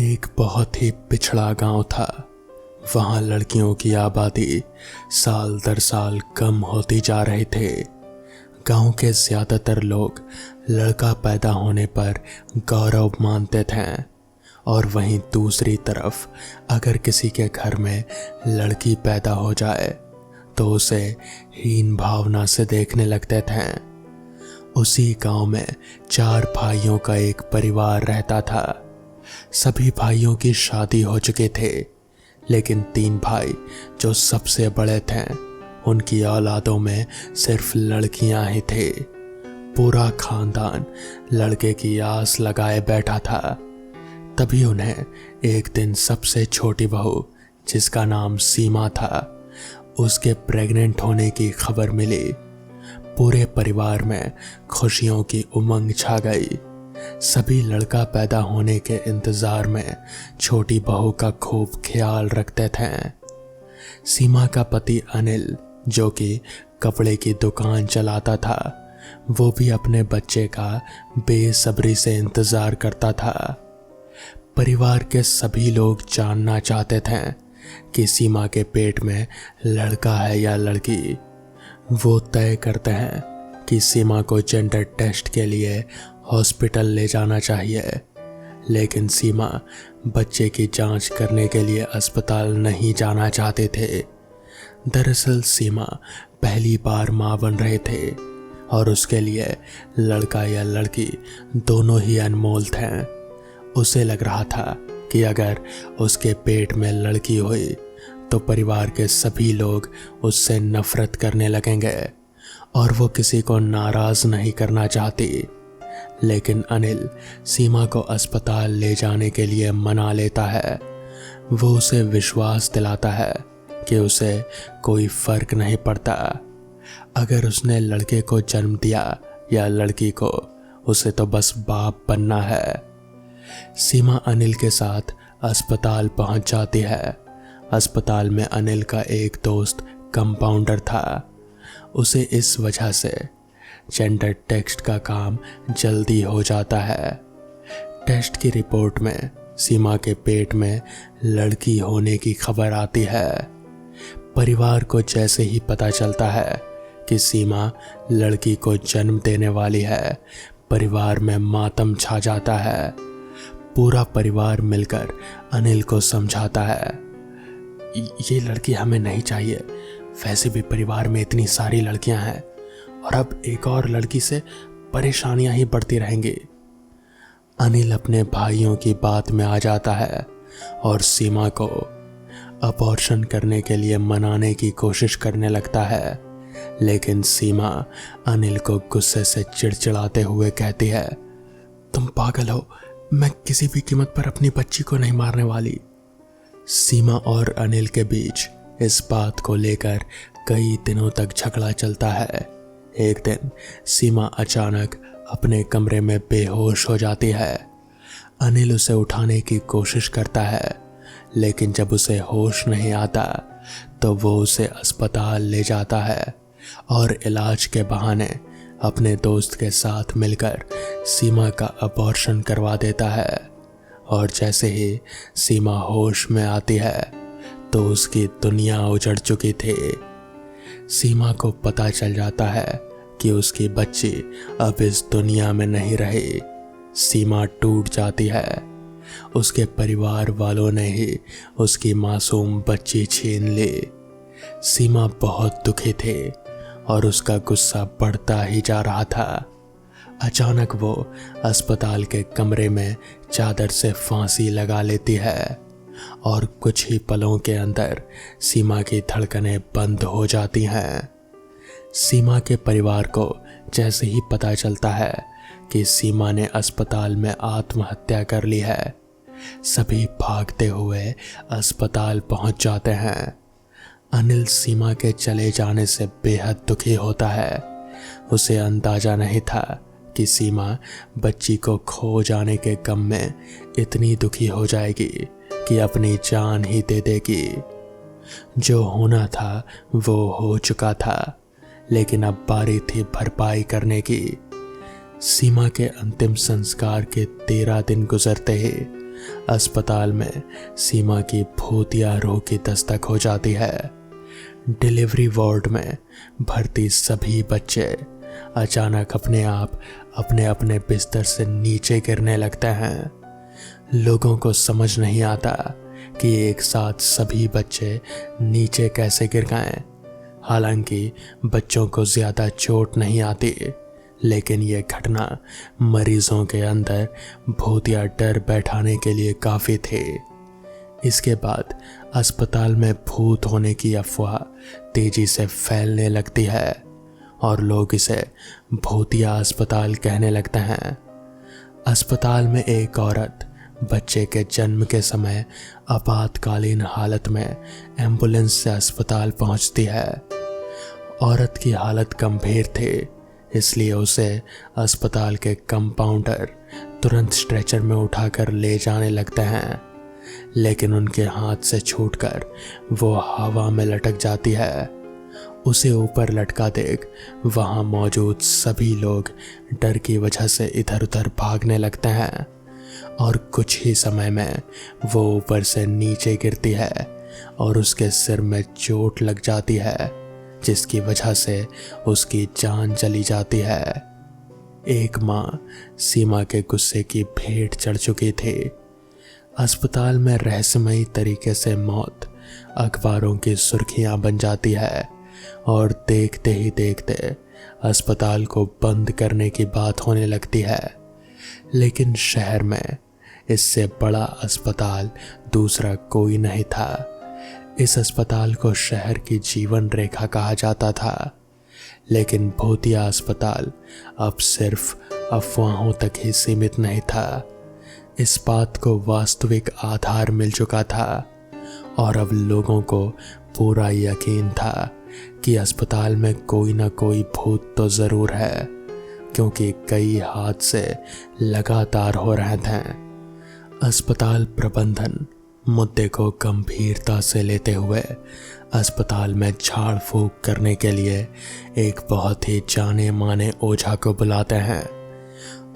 एक बहुत ही पिछड़ा गांव था। वहां लड़कियों की आबादी साल दर साल कम होती जा रही थे। गांव के ज्यादातर लोग लड़का पैदा होने पर गौरव मानते थे और वहीं दूसरी तरफ अगर किसी के घर में लड़की पैदा हो जाए तो उसे हीन भावना से देखने लगते थे। उसी गांव में 4 भाइयों का एक परिवार रहता था। सभी भाइयों की शादी हो चुके थे, लेकिन 3 भाई जो सबसे बड़े थे उनकी औलादों में सिर्फ लड़कियां ही थे। पूरा खानदान लड़के की आस लगाए बैठा था। तभी उन्हें एक दिन सबसे छोटी बहू, जिसका नाम सीमा था, उसके प्रेग्नेंट होने की खबर मिली। पूरे परिवार में खुशियों की उमंग छा गई। सभी लड़का पैदा होने के इंतजार में छोटी बहू का खूब ख्याल रखते थे। सीमा का पति अनिल, जो कि कपड़े की दुकान चलाता था, वो भी अपने बच्चे का बेसब्री से इंतजार करता था। परिवार के सभी लोग जानना चाहते थे कि सीमा के पेट में लड़का है या लड़की। वो तय करते हैं कि सीमा को जेंडर टेस्ट के लिए हॉस्पिटल ले जाना चाहिए, लेकिन सीमा बच्चे की जांच करने के लिए अस्पताल नहीं जाना चाहते थे। दरअसल सीमा पहली बार मां बन रहे थे और उसके लिए लड़का या लड़की दोनों ही अनमोल थे। उसे लग रहा था कि अगर उसके पेट में लड़की हुई तो परिवार के सभी लोग उससे नफरत करने लगेंगे और वो किसी को नाराज नहीं करना चाहती। लेकिन अनिल सीमा को अस्पताल ले जाने के लिए मना लेता है। वो उसे विश्वास दिलाता है कि उसे कोई फर्क नहीं पड़ता। अगर उसने लड़के को जन्म दिया या लड़की को, उसे तो बस बाप बनना है। सीमा अनिल के साथ अस्पताल पहुंच जाती है। अस्पताल में अनिल का एक दोस्त कंपाउंडर था। उसे इस वजह से जेंडर टेस्ट का काम जल्दी हो जाता है। टेस्ट की रिपोर्ट में सीमा के पेट में लड़की होने की खबर आती है। परिवार को जैसे ही पता चलता है कि सीमा लड़की को जन्म देने वाली है, परिवार में मातम छा जाता है। पूरा परिवार मिलकर अनिल को समझाता है, ये लड़की हमें नहीं चाहिए। वैसे भी परिवार में इतनी सारी लड़कियां हैं और अब एक और लड़की से परेशानियां ही बढ़ती रहेंगी। अनिल अपने भाइयों की बात में आ जाता है और सीमा को अबॉर्शन करने के लिए मनाने की कोशिश करने लगता है, लेकिन सीमा अनिल को गुस्से से चिड़चिड़ाते हुए कहती है, तुम पागल हो, मैं किसी भी कीमत पर अपनी बच्ची को नहीं मारने वाली। सीमा और अनिल के बीच इस बात को लेकर कई दिनों तक झगड़ा चलता है। एक दिन सीमा अचानक अपने कमरे में बेहोश हो जाती है। अनिल उसे उठाने की कोशिश करता है, लेकिन जब उसे होश नहीं आता तो वो उसे अस्पताल ले जाता है और इलाज के बहाने अपने दोस्त के साथ मिलकर सीमा का अबॉर्शन करवा देता है। और जैसे ही सीमा होश में आती है तो उसकी दुनिया उजड़ चुकी थी। सीमा को पता चल जाता है कि उसकी बच्ची अब इस दुनिया में नहीं रही। सीमा टूट जाती है। उसके परिवार वालों ने ही उसकी मासूम बच्ची छीन ली। सीमा बहुत दुखी थी और उसका गुस्सा बढ़ता ही जा रहा था। अचानक वो अस्पताल के कमरे में चादर से फांसी लगा लेती है और कुछ ही पलों के अंदर सीमा की धड़कनें बंद हो जाती हैं। सीमा के परिवार को जैसे ही पता चलता है कि सीमा ने अस्पताल में आत्महत्या कर ली है, सभी भागते हुए अस्पताल पहुंच जाते हैं। अनिल सीमा के चले जाने से बेहद दुखी होता है। उसे अंदाजा नहीं था कि सीमा बच्ची को खो जाने के गम में इतनी दुखी हो जाएगी कि अपनी जान ही दे देगी। जो होना था वो हो चुका था, लेकिन अब बारी थी भरपाई करने की। सीमा के अंतिम संस्कार के 13 दिन गुजरते ही अस्पताल में सीमा की भूतिया रूह की दस्तक हो जाती है। डिलीवरी वार्ड में भर्ती सभी बच्चे अचानक अपने आप अपने अपने बिस्तर से नीचे गिरने लगते हैं। लोगों को समझ नहीं आता कि एक साथ सभी बच्चे नीचे कैसे गिर गए। हालांकि बच्चों को ज़्यादा चोट नहीं आती, लेकिन यह घटना मरीजों के अंदर भूतिया डर बैठाने के लिए काफ़ी थी। इसके बाद अस्पताल में भूत होने की अफवाह तेजी से फैलने लगती है और लोग इसे भूतिया अस्पताल कहने लगते हैं। अस्पताल में एक औरत बच्चे के जन्म के समय आपातकालीन हालत में एम्बुलेंस से अस्पताल पहुंचती है। औरत की हालत गंभीर थी, इसलिए उसे अस्पताल के कंपाउंडर तुरंत स्ट्रेचर में उठाकर ले जाने लगते हैं, लेकिन उनके हाथ से छूटकर वो हवा में लटक जाती है। उसे ऊपर लटका देख वहां मौजूद सभी लोग डर की वजह से इधर उधर भागने लगते हैं और कुछ ही समय में वो ऊपर से नीचे गिरती है और उसके सिर में चोट लग जाती है, जिसकी वजह से उसकी जान चली जाती है। एक माँ सीमा के गुस्से की भेंट चढ़ चुकी थी। अस्पताल में रहस्यमयी तरीके से मौत अखबारों की सुर्खियां बन जाती है और देखते ही देखते अस्पताल को बंद करने की बात होने लगती है। लेकिन शहर में इससे बड़ा अस्पताल दूसरा कोई नहीं था। इस अस्पताल को शहर की जीवन रेखा कहा जाता था, लेकिन भूतिया अस्पताल अब सिर्फ अफवाहों तक ही सीमित नहीं था। इस बात को वास्तविक आधार मिल चुका था और अब लोगों को पूरा यकीन था कि अस्पताल में कोई ना कोई भूत तो ज़रूर है, क्योंकि कई हादसे लगातार हो रहे थे। अस्पताल प्रबंधन मुद्दे को गंभीरता से लेते हुए अस्पताल में झाड़ फूंक करने के लिए एक बहुत ही जाने माने ओझा को बुलाते हैं।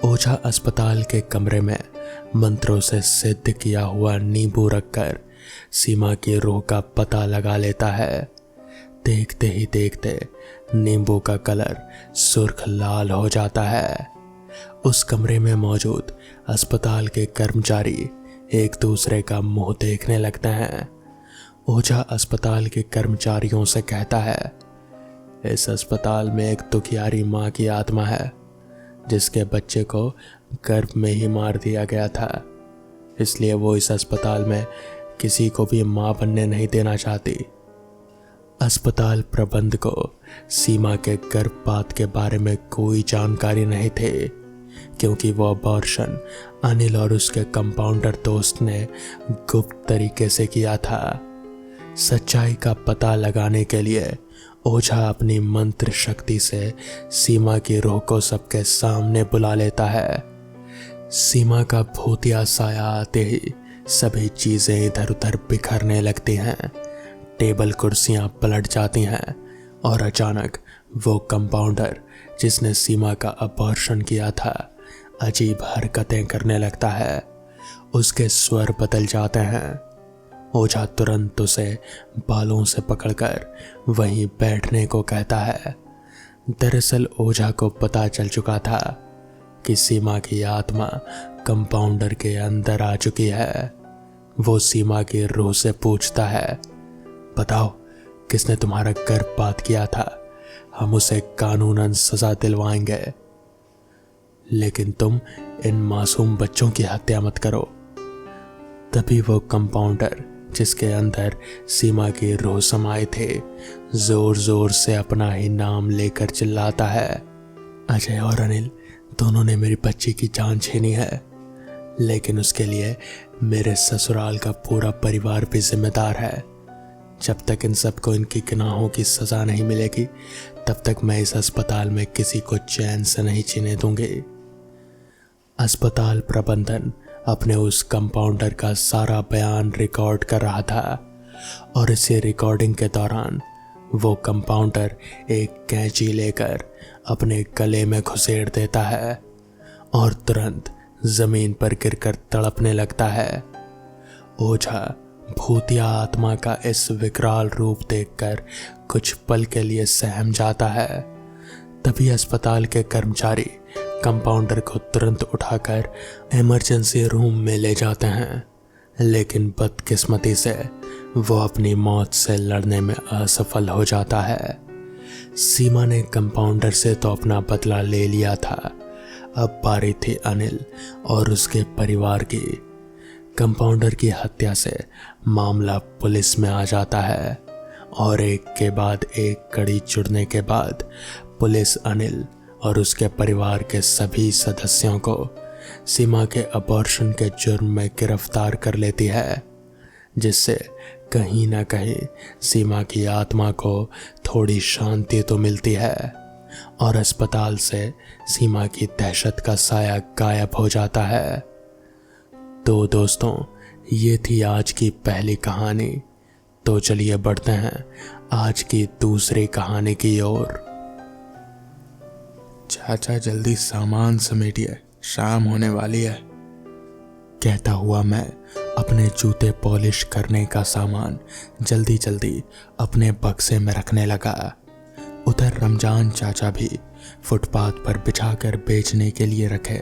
ओझा अस्पताल के कमरे में मंत्रों से सिद्ध किया हुआ नींबू रखकर सीमा की रूह का पता लगा लेता है। देखते ही देखते नींबू का कलर सुर्ख लाल हो जाता है। उस कमरे में मौजूद अस्पताल के कर्मचारी एक दूसरे का मुंह देखने लगते हैं। ओझा अस्पताल के कर्मचारियों से कहता है, इस अस्पताल में एक दुखियारी माँ की आत्मा है जिसके बच्चे को गर्भ में ही मार दिया गया था, इसलिए वो इस अस्पताल में किसी को भी माँ बनने नहीं देना चाहती। अस्पताल प्रबंध को सीमा के गर्भपात के बारे में कोई जानकारी नहीं थी, क्योंकि वो अबॉर्शन अनिल और उसके कंपाउंडर दोस्त ने गुप्त तरीके से किया था। सच्चाई का पता लगाने के लिए ओझा अपनी मंत्र शक्ति से सीमा की रूह को सबके सामने बुला लेता है। सीमा का भूतिया साया आते ही सभी चीजें इधर उधर बिखरने लगती हैं। टेबल कुर्सियां पलट जाती हैं और अचानक वो कंपाउंडर जिसने सीमा का अबॉर्शन किया था अजीब हरकतें करने लगता है। उसके स्वर बदल जाते हैं। ओझा तुरंत उसे बालों से पकड़कर वहीं बैठने को कहता है। दरअसल ओझा को पता चल चुका था कि सीमा की आत्मा कंपाउंडर के अंदर आ चुकी है। वो सीमा की रूह से पूछता है, बताओ किसने तुम्हारा गर्भपात किया था, हम उसे कानूनन सजा दिलवाएंगे, लेकिन तुम इन मासूम बच्चों की हत्या मत करो। तभी वो कंपाउंडर जिसके अंदर सीमा की रूह समाये थे जोर जोर से अपना ही नाम लेकर चिल्लाता है, अजय और अनिल दोनों ने मेरी बच्ची की जान छीनी है, लेकिन उसके लिए मेरे ससुराल का पूरा परिवार भी जिम्मेदार है। जब तक इन सबको इनकी गुनाहों की सजा नहीं मिलेगी तब तक मैं इस अस्पताल में किसी को चैन से नहीं जीने दूंगी। अस्पताल प्रबंधन अपने उस कंपाउंडर का सारा बयान रिकॉर्ड कर रहा था और इसी रिकॉर्डिंग के दौरान वो कंपाउंडर एक कैंची लेकर अपने गले में घुसेड़ देता है और तुरंत जमीन पर गिरकर तड़पने लगता है। ओझा भूतिया आत्मा का इस विकराल रूप देखकर कुछ पल के लिए सहम जाता है। तभी अस्पताल के कर्मचारी कंपाउंडर को तुरंत उठाकर इमरजेंसी रूम में ले जाते हैं, लेकिन बदकिस्मती से वो अपनी मौत से लड़ने में असफल हो जाता है। सीमा ने कंपाउंडर से तो अपना बदला ले लिया था, अब बारी थी अनिल और उसके परिवार की। कंपाउंडर की हत्या से मामला पुलिस में आ जाता है और एक के बाद एक कड़ी जुड़ने के बाद पुलिस अनिल और उसके परिवार के सभी सदस्यों को सीमा के अबॉर्शन के जुर्म में गिरफ्तार कर लेती है, जिससे कहीं ना कहीं सीमा की आत्मा को थोड़ी शांति तो मिलती है और अस्पताल से सीमा की दहशत का साया गायब हो जाता है। तो दोस्तों, ये थी आज की पहली कहानी। तो चलिए बढ़ते हैं आज की दूसरी कहानी की ओर। चाचा जल्दी सामान समेटिए, शाम होने वाली है, कहता हुआ मैं अपने जूते पॉलिश करने का सामान जल्दी जल्दी अपने बक्से में रखने लगा। उधर रमजान चाचा भी फुटपाथ पर बिछाकर बेचने के लिए रखे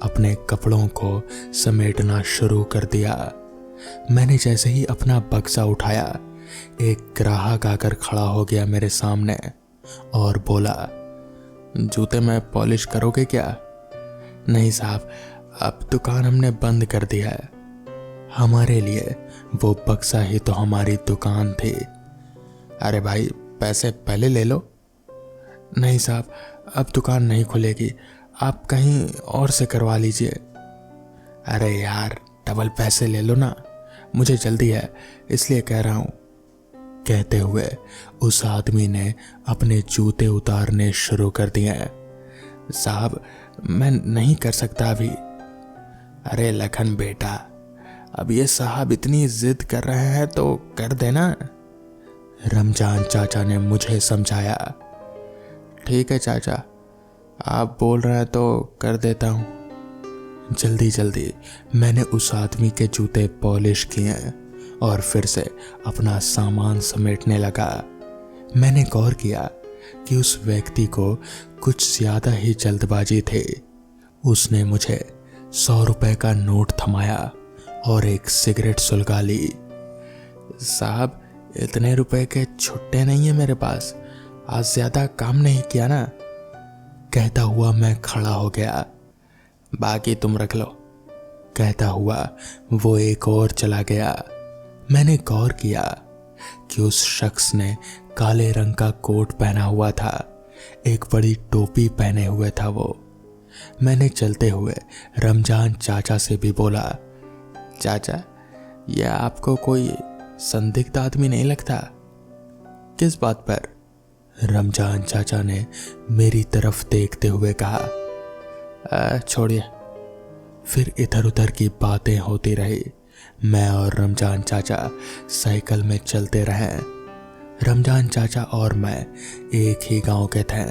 अपने कपड़ों को समेटना शुरू कर दिया। मैंने जैसे ही अपना बक्सा उठाया, एक ग्राहक आकर खड़ा हो गया मेरे सामने और बोला, जूते में पॉलिश करोगे क्या? नहीं साहब, अब दुकान हमने बंद कर दिया है। हमारे लिए वो बक्सा ही तो हमारी दुकान थी। अरे भाई, पैसे पहले ले लो। नहीं साहब, अब दुकान नहीं खुलेगी, आप कहीं और से करवा लीजिए। अरे यार, डबल पैसे ले लो ना, मुझे जल्दी है इसलिए कह रहा हूँ। कहते हुए उस आदमी ने अपने जूते उतारने शुरू कर दिए। साहब, मैं नहीं कर सकता अभी। अरे लखन बेटा, अब ये साहब इतनी जिद कर रहे हैं तो कर देना। रमजान चाचा ने मुझे समझाया। ठीक है चाचा, आप बोल रहे हैं तो कर देता हूँ। जल्दी जल्दी मैंने उस आदमी के जूते पॉलिश किए और फिर से अपना सामान समेटने लगा। मैंने गौर किया कि उस व्यक्ति को कुछ ज्यादा ही जल्दबाजी थी। उसने मुझे 100 रुपए का नोट थमाया और एक सिगरेट सुलगा ली। साहब, इतने रुपए के छुट्टे नहीं है मेरे पास, आज ज्यादा काम नहीं किया ना। कहता हुआ मैं खड़ा हो गया। बाकी तुम रख लो। कहता हुआ वो एक और चला गया। मैंने गौर किया कि उस शख्स ने काले रंग का कोट पहना हुआ था, एक बड़ी टोपी पहने हुए था वो। मैंने चलते हुए रमजान चाचा से भी बोला, चाचा, यह आपको कोई संदिग्ध आदमी नहीं लगता? किस बात पर? रमजान चाचा ने मेरी तरफ देखते हुए कहा। छोड़िए। फिर इधर उधर की बातें होती रही। मैं और रमजान चाचा साइकिल में चलते रहे। रमजान चाचा और मैं एक ही गांव के थे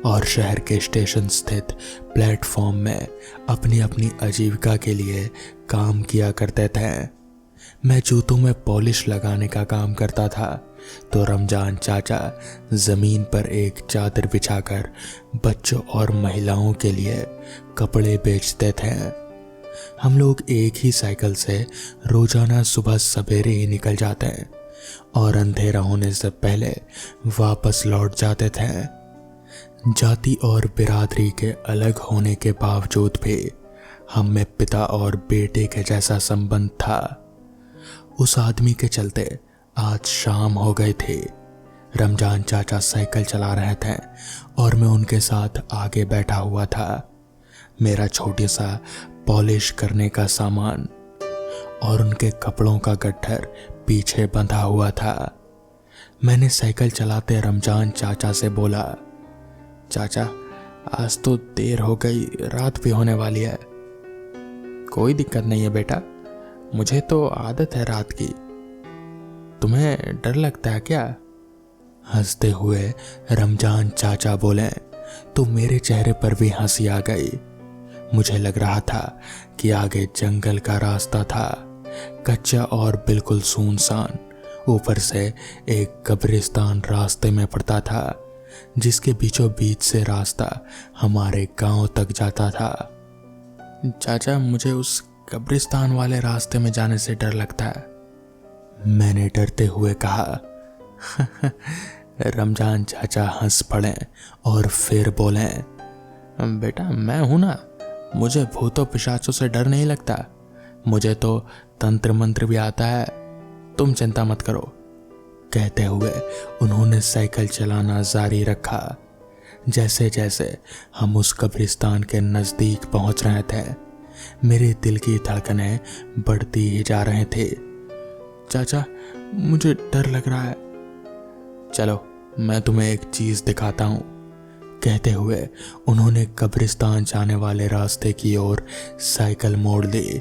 और शहर के स्टेशन स्थित प्लेटफॉर्म में अपनी अपनी आजीविका के लिए काम किया करते थे। मैं जूतों में पॉलिश लगाने का काम करता था तो रमजान चाचा जमीन पर एक चादर बिछाकर बच्चों और महिलाओं के लिए कपड़े बेचते थे। हम लोग एक ही साइकिल से रोजाना सुबह सवेरे ही निकल जाते हैं और अंधेरा होने से पहले वापस लौट जाते थे। जाति और बिरादरी के अलग होने के बावजूद भी हम में पिता और बेटे के जैसा संबंध था। उस आदमी के चलते आज शाम हो गई थी। रमजान चाचा साइकिल चला रहे थे और मैं उनके साथ आगे बैठा हुआ था। मेरा छोटे सा पॉलिश करने का सामान और उनके कपड़ों का गट्ठर पीछे बंधा हुआ था। मैंने साइकिल चलाते रमजान चाचा से बोला, चाचा, आज तो देर हो गई, रात भी होने वाली है। कोई दिक्कत नहीं है बेटा, मुझे तो आदत है रात की। तुम्हें डर लगता है क्या? हंसते हुए रमजान चाचा बोले तो मेरे चेहरे पर भी हंसी आ गई। मुझे लग रहा था कि आगे जंगल का रास्ता था, कच्चा और बिल्कुल सुनसान। ऊपर से एक कब्रिस्तान रास्ते में पड़ता था, जिसके बीचों बीच से रास्ता हमारे गांव तक जाता था। चाचा, मुझे उस कब्रिस्तान वाले रास्ते में जाने से डर लगता है, मैंने डरते हुए कहा। रमजान चाचा हंस पड़े और फिर बोले, बेटा मैं हूं ना, मुझे भूतों पिशाचों से डर नहीं लगता। मुझे तो तंत्र मंत्र भी आता है, तुम चिंता मत करो। कहते हुए उन्होंने साइकिल चलाना जारी रखा। जैसे जैसे हम उस कब्रिस्तान के नजदीक पहुंच रहे थे, मेरे दिल की धड़कनें बढ़ती ही जा रहे थे। चाचा, मुझे डर लग रहा है। चलो मैं तुम्हें एक चीज दिखाता हूं। कहते हुए उन्होंने कब्रिस्तान जाने वाले रास्ते की ओर साइकिल मोड़ दी।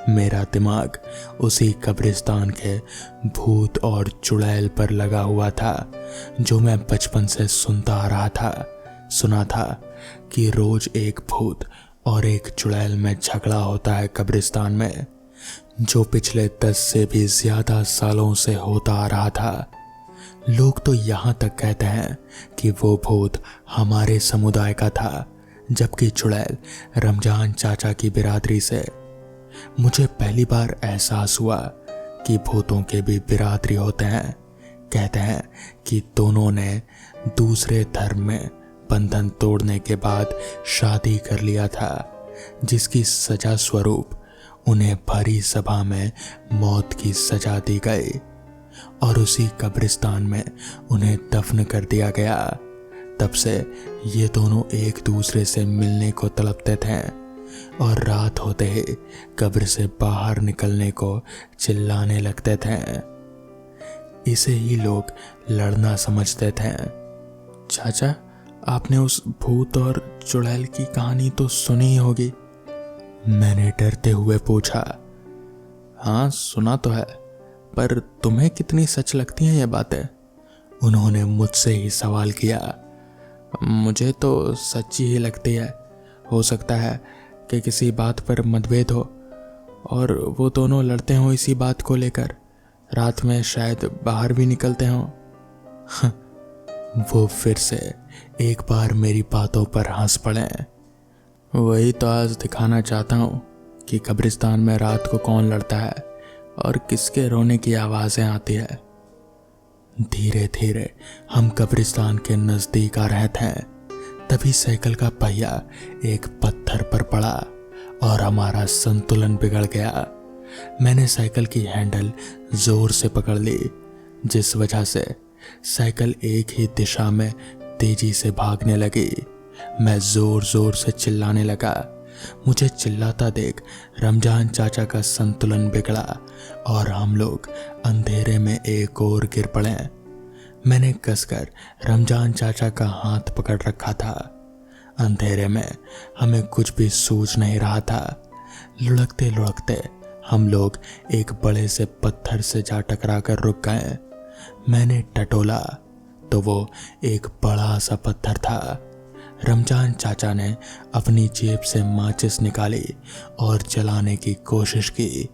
मेरा दिमाग उसी कब्रिस्तान के भूत और चुड़ैल पर लगा हुआ था, जो मैं बचपन से सुनता आ रहा था। सुना था कि रोज एक भूत और एक चुड़ैल में झगड़ा होता है कब्रिस्तान में, जो पिछले 10 से भी ज्यादा सालों से होता आ रहा था। लोग तो यहाँ तक कहते हैं कि वो भूत हमारे समुदाय का था, जबकि चुड़ैल रमजान चाचा की बिरादरी से। मुझे पहली बार एहसास हुआ कि भूतों के भी बिरादरी होते हैं। कहते हैं कि दोनों ने दूसरे धर्म में बंधन तोड़ने के बाद शादी कर लिया था, जिसकी सजा स्वरूप उन्हें भरी सभा में मौत की सजा दी गई और उसी कब्रिस्तान में उन्हें दफन कर दिया गया। तब से ये दोनों एक दूसरे से मिलने को तड़पते थे और रात होते ही कब्र से बाहर निकलने को चिल्लाने लगते थे। इसे ही लोग लड़ना समझते थे। चाचा, आपने उस भूत और चुड़ैल की कहानी तो सुनी ही होगी, मैंने डरते हुए पूछा। हाँ सुना तो है, पर तुम्हें कितनी सच लगती हैं ये बातें? उन्होंने मुझसे ही सवाल किया। मुझे तो सच्ची ही लगती है। हो सकता है कि किसी बात पर मतभेद हो और वो दोनों लड़ते हों इसी बात को लेकर, रात में शायद बाहर भी निकलते हों। वो फिर से एक बार मेरी बातों पर हंस पड़े। वही तो आज दिखाना चाहता हूँ कि कब्रिस्तान में रात को कौन लड़ता है और किसके रोने की आवाजें आती है। धीरे धीरे हम कब्रिस्तान के नजदीक आ रहे थे, तभी साइकिल का पहिया एक पत्थर पर पड़ा और हमारा संतुलन बिगड़ गया। मैंने साइकिल की हैंडल जोर से पकड़ ली, जिस वजह से साइकिल एक ही दिशा में तेजी से भागने लगी। मैं जोर जोर से चिल्लाने लगा। मुझे चिल्लाता देख रमजान चाचा का संतुलन बिगड़ा और हम लोग अंधेरे में एक और गिर पड़े। मैंने कसकर रमजान चाचा का हाथ पकड़ रखा था। अंधेरे में हमें कुछ भी सूझ नहीं रहा था। लुढ़कते लुढ़कते हम लोग एक बड़े से पत्थर से जा टकरा कर रुक गए। मैंने टटोला तो वो एक बड़ा सा पत्थर था। रमजान चाचा ने अपनी जेब से माचिस निकाली और जलाने की कोशिश की।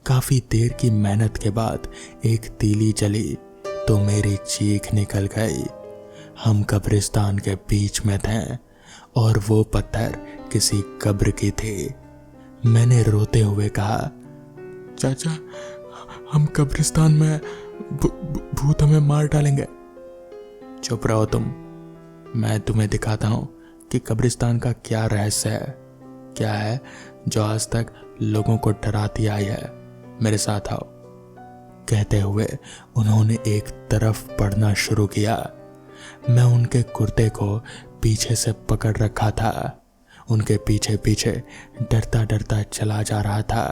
काफी देर की मेहनत के बाद एक तीली जली तो मेरी चीख निकल गई। हम कब्रिस्तान के बीच में थे और वो पत्थर किसी कब्र की थी। मैंने रोते हुए कहा, चाचा, हम कब्रिस्तान में भूत हमें मार डालेंगे। चुप रहो तुम, मैं तुम्हें दिखाता हूं कि कब्रिस्तान का क्या रहस्य है, क्या है जो आज तक लोगों को डराती आई है। मेरे साथ आओ। कहते हुए उन्होंने एक तरफ बढ़ना शुरू किया। मैं उनके कुर्ते को पीछे से पकड़ रखा था। उनके पीछे पीछे डरता डरता चला जा रहा था।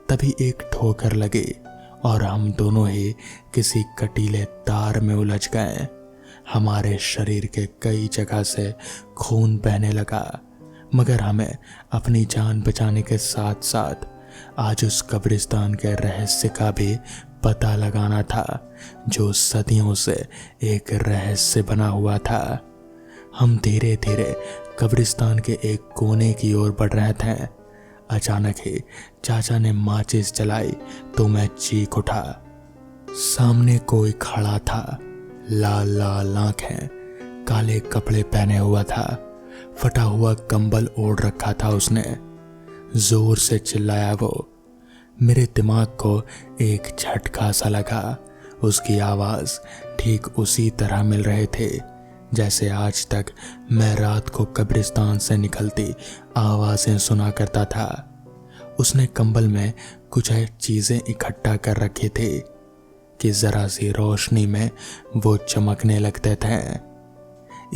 तभी एक ठोकर लगी और हम दोनों ही किसी कटीले तार में उलझ गए। हमारे शरीर के कई जगह से खून बहने लगा, मगर हमें अपनी जान बचाने के साथ साथ आज उस कब्रिस्तान के रहस्य का भी पता लगाना था, जो सदियों से एक रहस्य बना हुआ था। हम धीरे धीरे कब्रिस्तान के एक कोने की ओर बढ़ रहे थे। अचानक ही चाचा ने माचिस जलाई तो मैं चीख उठा। सामने कोई खड़ा था, लाल लाल आंखें, काले कपड़े पहने हुआ था, फटा हुआ कंबल ओढ़ रखा था उसने। जोर से चिल्लाया वो। मेरे दिमाग को एक झटका सा लगा। उसकी आवाज ठीक उसी तरह मिल रहे थे जैसे आज तक मैं रात को कब्रिस्तान से निकलती आवाजें सुना करता था। उसने कंबल में कुछ चीजें इकट्ठा कर रखी थी कि जरा सी रोशनी में वो चमकने लगते थे।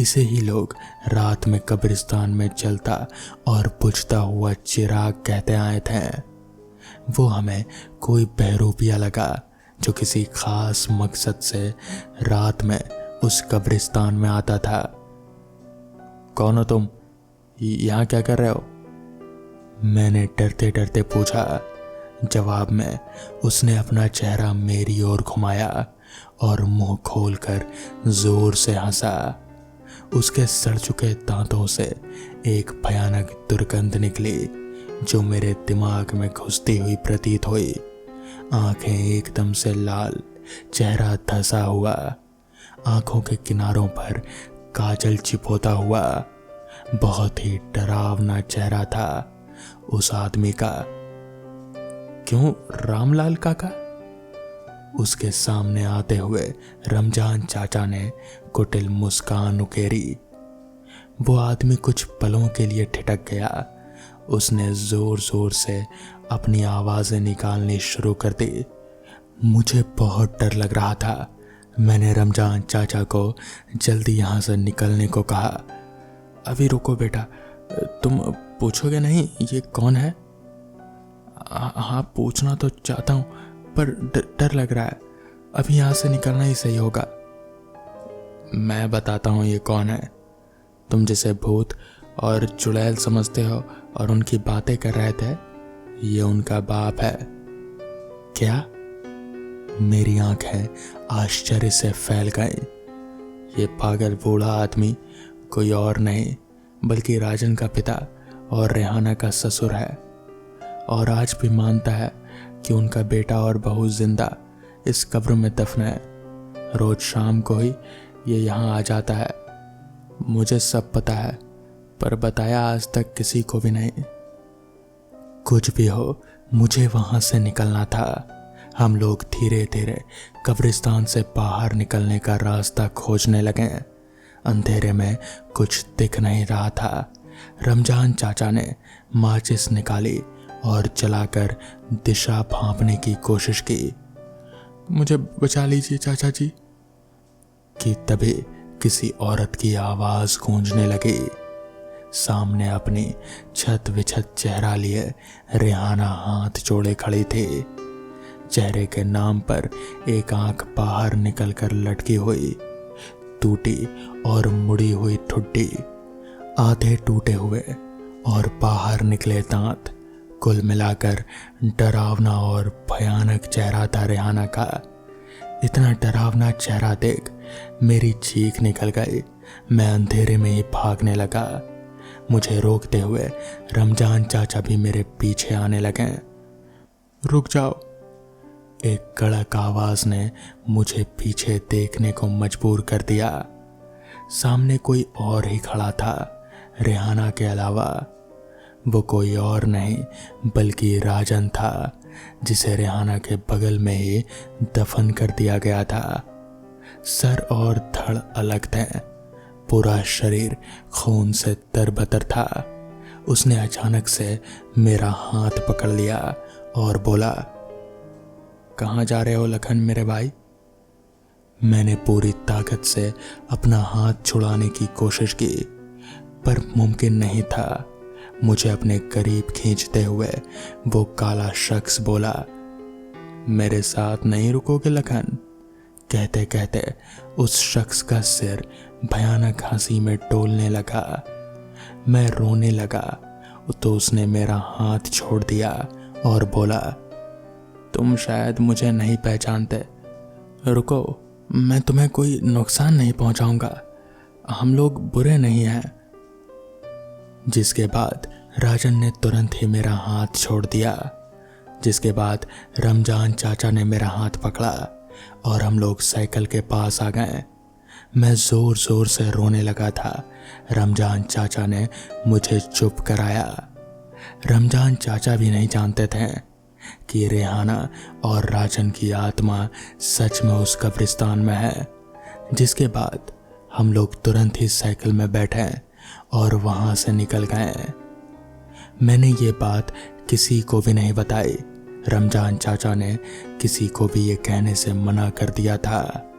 इसे ही लोग रात में कब्रिस्तान में जलता और बुझता हुआ चिराग कहते आए थे। वो हमें कोई बहरूपिया लगा जो किसी खास मकसद से रात में उस कब्रिस्तान में आता था। कौन हो तुम? यहाँ क्या कर रहे हो? मैंने डरते डरते पूछा। जवाब में उसने अपना चेहरा मेरी ओर घुमाया और मुंह खोलकर जोर से हंसा। उसके सड़ चुके दांतों से एक भयानक दुर्गंध निकली जो मेरे दिमाग में घुसती हुई प्रतीत हुई। आंखें एकदम से लाल, चेहरा धंसा हुआ, आंखों के किनारों पर काजल चिपौता हुआ। बहुत ही डरावना चेहरा था उस आदमी का। क्यों रामलाल काका? उसके सामने आते हुए रमजान चाचा ने कुटिल मुस्कान उकेरी। वो आदमी कुछ पलों के लिए ठिठक गया। उसने जोर जोर से अपनी आवाजें निकालनी शुरू कर दी। मुझे बहुत डर लग रहा था। मैंने रमजान चाचा को जल्दी यहाँ से निकलने को कहा। अभी रुको बेटा, तुम पूछोगे नहीं ये कौन है? हाँ पूछना तो चाहता हूँ पर डर लग रहा है। अभी यहाँ से निकलना ही सही होगा। मैं बताता हूँ ये कौन है। तुम जिसे भूत और चुड़ैल समझते हो और उनकी बातें कर रहे थे, ये उनका बाप है। क्या? मेरी आंखें आश्चर्य से फैल गई। ये पागल बूढ़ा आदमी कोई और नहीं बल्कि राजन का पिता और रेहाना का ससुर है, और आज भी मानता है कि उनका बेटा और बहू जिंदा इस कब्र में दफन है। रोज शाम को ही ये यहाँ आ जाता है। मुझे सब पता है पर बताया आज तक किसी को भी नहीं। कुछ भी हो, मुझे वहां से निकलना था। हम लोग धीरे धीरे कब्रिस्तान से बाहर निकलने का रास्ता खोजने लगे। अंधेरे में कुछ दिख नहीं रहा था। रमजान चाचा ने माचिस निकाली और जलाकर दिशा भांपने की कोशिश की। मुझे बचा लीजिए चाचा जी। कि तभी किसी औरत की आवाज गूंजने लगी। सामने अपनी छत विछत चेहरा लिए रेहाना हाथ जोड़े खड़ी थी। चेहरे के नाम पर एक आंख बाहर निकलकर लटकी हुई, टूटी और मुड़ी हुई ठुड्डी, आधे टूटे हुए और बाहर निकले दांत, कुल मिलाकर डरावना और भयानक चेहरा था रेहाना का। इतना डरावना चेहरा देख मेरी चीख निकल गई। मैं अंधेरे में ही भागने लगा। मुझे रोकते हुए रमजान चाचा भी मेरे पीछे आने लगे। रुक जाओ, एक कड़क आवाज ने मुझे पीछे देखने को मजबूर कर दिया। सामने कोई और ही खड़ा था रेहाना के अलावा। वो कोई और नहीं बल्कि राजन था, जिसे रेहाना के बगल में ही दफन कर दिया गया था। सर और धड़ अलग थे, पूरा शरीर खून से तरबतर था। उसने अचानक से मेरा हाथ पकड़ लिया और बोला, कहाँ जा रहे हो लखन मेरे भाई? मैंने पूरी ताकत से अपना हाथ छुड़ाने की कोशिश की पर मुमकिन नहीं था। मुझे अपने करीब खींचते हुए वो काला शख्स बोला, मेरे साथ नहीं रुकोगे लखन? कहते कहते उस शख्स का सिर भयानक हंसी में डोलने लगा। मैं रोने लगा तो उसने मेरा हाथ छोड़ दिया और बोला, तुम शायद मुझे नहीं पहचानते। रुको, मैं तुम्हें कोई नुकसान नहीं पहुंचाऊंगा। हम लोग बुरे नहीं हैं। जिसके बाद राजन ने तुरंत ही मेरा हाथ छोड़ दिया। जिसके बाद रमजान चाचा ने मेरा हाथ पकड़ा और हम लोग साइकिल के पास आ गए। मैं जोर जोर से रोने लगा था। रमजान चाचा ने मुझे चुप कराया। रमजान चाचा भी नहीं जानते थे कि रेहाना और राजन की आत्मा सच में उस कब्रिस्तान में है। जिसके बाद हम लोग तुरंत ही साइकिल में बैठे और वहां से निकल गए। मैंने ये बात किसी को भी नहीं बताई। रमजान चाचा ने किसी को भी ये कहने से मना कर दिया था।